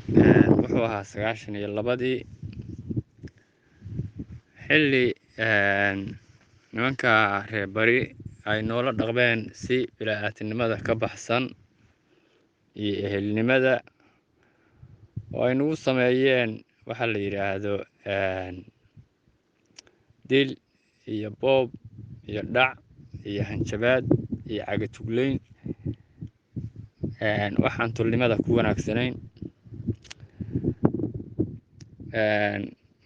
wuxuu ahaa 92 xilli nimanka reer bari ay noola dhaqmeen si bini'aadanimada ka baxsan iyo ehelnimada oo ay nagu sameeyeen waxa la yidhaahdo dil iyo boob iyo dhac iyo hanjabaad iyo cagatugleyn waxaan tulnimada ku wanaagsanayn.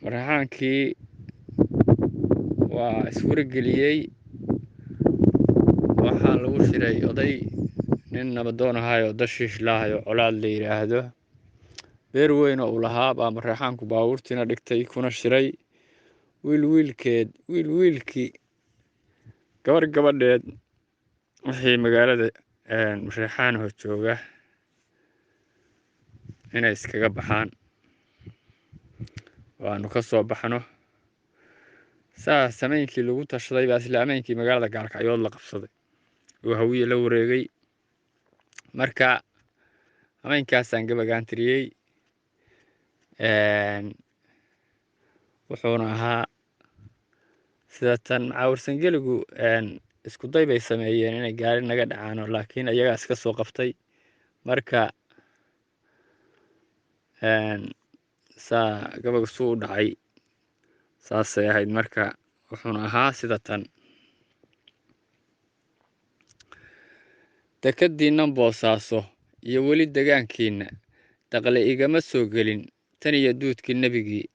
Marxaankii waa iswarageliyey, waxaa lagu shiray oday nin nabadoon ahaayo dashiish lahayo colaad la yidhaahdo, beer weyn oo uu lahaa baa marxaanku baabuurtiina dhigtay kuna shiray. wiilkii gabar gabadheed wixii magaalada marxaanaho jooga inay iskaga baxaan, waanu ka soo baxno. saas hameenkii lagu tashaday baa isla hameenkii magaalada gaalkacyood la qabsaday oo hawiye la wareegay. marka hameenkaasaan gabagaantiriyey. wuxuuna ahaa sida tan macaawursangeligu isku day bay sameeyeen inay gaari naga dhacaano, laakiin iyagaa iska soo qabtay. marka saa gabaga suu u dhacay saasay ahayd. marka wuxuuna ahaa sida tan: dekadiinnan boosaaso iyo weli degaankiinna daqle igama soo gelin, tan iyo duudkii nebigii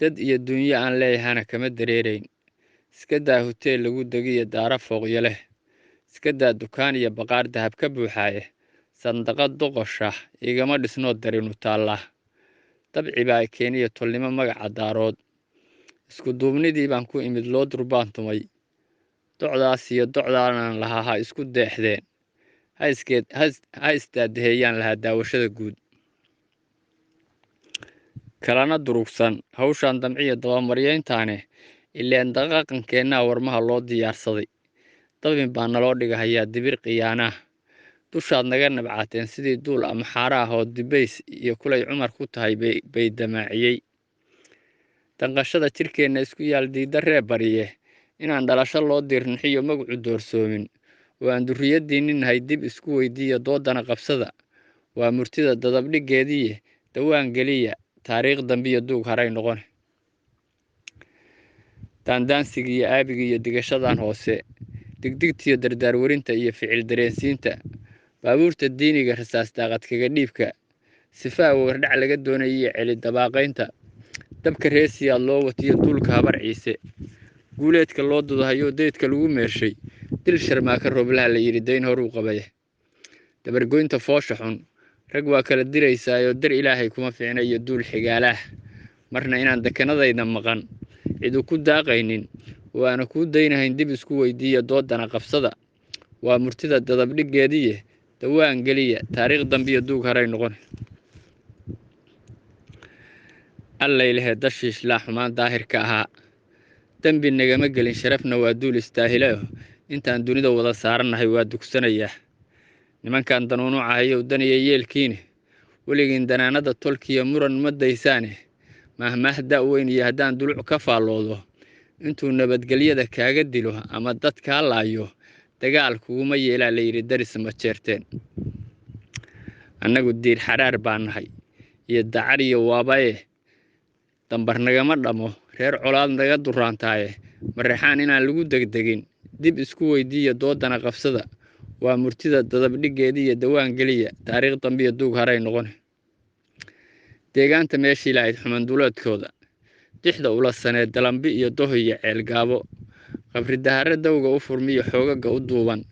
dad iyo dunyo aan leeyahana kama dareerayn. iska daa huteel lagu degiyo daara fooqyo leh, iska daa dukaan iyo baqaar dahab ka buuxaaye, sandaqad doqosha igama dhisnoo darinu taallaa. dabci baa keeniya tolnimo magaca daarood, isku duubnidii baan ku imid loo durbaan tumay. docdaas iyo docdaanaan lahaa ha isku deexdeen, ha isdaadaheeyaan lahaa daawashada guud. kalana durugsan hawshaan damciya dabamaryayntaane, ileen daqaqankeennaa warmaha loo diyaarsaday. dabin baa naloo dhigahayaa dibir khiyaanaah, dushaad naga nabcaateen sidii duul ama xaara ah oo dibays iyo kulay cumar ku tahay bay damaaciyey. danqashada jirkeenna isku yaal diidda ree bariye, inaan dhalasho loo diirnixiyo magacu doorsoomin, oo aan durriyaddiinni nahay dib isku weydiiya doodana qabsada. waa murtida dadabdhiggeediiye dawaan geliya, taariikh dambiyo duug haray noqone. daandaansiga iyo aabiga iyo digashadan hoose, digdigtiyo dardaarwarinta iyo ficil dareensiinta, baabuurta diiniga rasaas daaqad kaga dhiibka, sifaa wardhac laga doonaya iyo celi dabaaqaynta, dabka reesiyaad loo watiyo duulka habar ciise, guuleedka loo dudahayo deydka lagu meeshay, dil sharmaaka rooblaha la yidhi dayn horuu qabaya. dabargoynta foosha xun rag waa kala diraysaayoo dar ilaahay kuma fiicna iyo duul xigaalaah. marna inaan dekanadayda maqan cidu ku daaqaynin, waana kuu daynahayn dib isku weydiiya doodana qabsada. waa murtida dadabdhiggeediiye dawaan geliya, taariikh dambiyo duug haray noqone. allaylehe dashiish laa xumaan daahirka ahaa, dembi nagama gelin sharafna waa duul istaahilayo, intaan dunida wada saarannahay waa dugsanayaa. nimankan danuunucahayow daniya yeelkiine, weligiin danaanada tolkiya muran ma daysaane. mahmaah da' weyn iyo haddaan duluc ka faalloodo, intuu nabadgelyada kaaga dilo ama dad kaa laayo, dagaal kuguma yeelaa la yidhi daris ma jeerteen. annagu diir xaraar baa nahay iyo dacar iyo waabaye, dambar nagama dhamo reer colaad naga duraantaaye. marraxaan inaan lagu degdegin dib isku weydiiya doodana qabsada. waa murtida dadabdhiggeediiyo dawaan geliya, taariikh dambiyo duug haray noqone. deegaanta meeshii lahayd xumanduleedkooda, dixda ula saneed dalambi iyo doho iyo ceelgaabo, qabri dahare dawga u furmiyo xoogaga u duuban,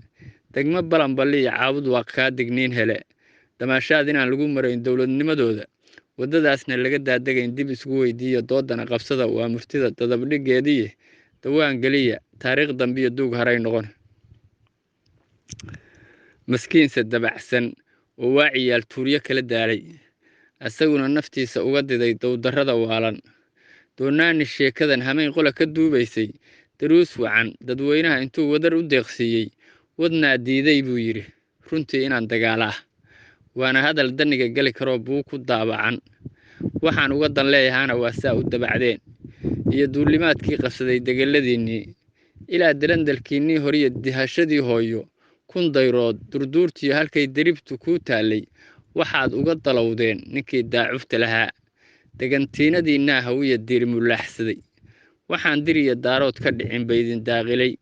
degmo balanballi iyo caabud waa kaa digniin hele. damaashaad inaan lagu marayn dowladnimadooda, waddadaasna laga daadegayn dib isgu weydiiya doodana qabsada. waa murtida dadabdhiggeediiye dawaan geliya, taariikh dambiyo duug haray noqone. maskiinse dabacsan oo waaciyaal tuuryo kala daalay, asaguna naftiisa uga diday dowdarrada waalan. doonaani sheekadan hameen qola ka duubaysay, daruus wacan dadweynaha intuu wadar u deeqsiiyey, wadnaa diiday buu yidhi runtii inaan dagaalaa. waana hadal daniga gali karoo buu ku daabacan. waxaan uga dan leeyahaana waa saa u dabacdeen iyo duulimaadkii qabsaday degeladiinnii ilaa darandalkiinnii horiyo dihashadii hooyo kun dayrood durduurtiyo halkay deribtu kuu taallay waxaad uga dalowdeen ninkii daacufta lahaa degantiinadiinnaa hawiya diirmulaaxsaday waxaan diriya daarood ka dhicin baydin daaqilay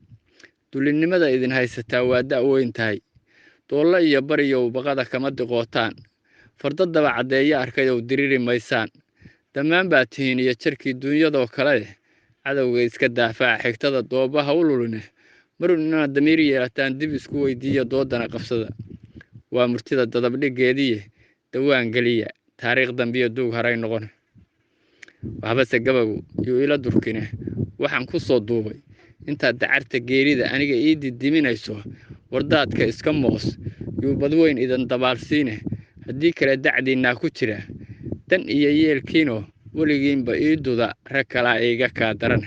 dulinnimada idin haysataa waa da'weyn tahay doolla iyo bariyow baqada kama diqootaan farda daba caddeeyo arkayow diriri maysaan dhammaan baa tihiin iyo jarkii duunyadoo kale leh cadowga iska daafaaca xigtada doobaha u luline marun inaad damiir yeelataan dib isku weydiiya doodana qabsada waa murtida dadabdhigeediiye dawaan geliya taariikh dambiyo duug haray noqon waxbase gabagu yuu ila durkine waxaan ku soo duubay intaad dacarta geerida aniga ii didiminayso wardaadka iska moos yuu badweyn idan dabaalsiine haddii kale dacdiinnaa ku jira dan iyo yeelkiino weligiinba ii duda rag kalaa iiga kaa daran.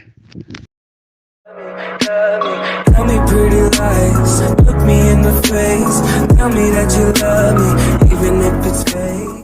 Tell me pretty lies, look me in the face, tell me that you love me, even if it's fake.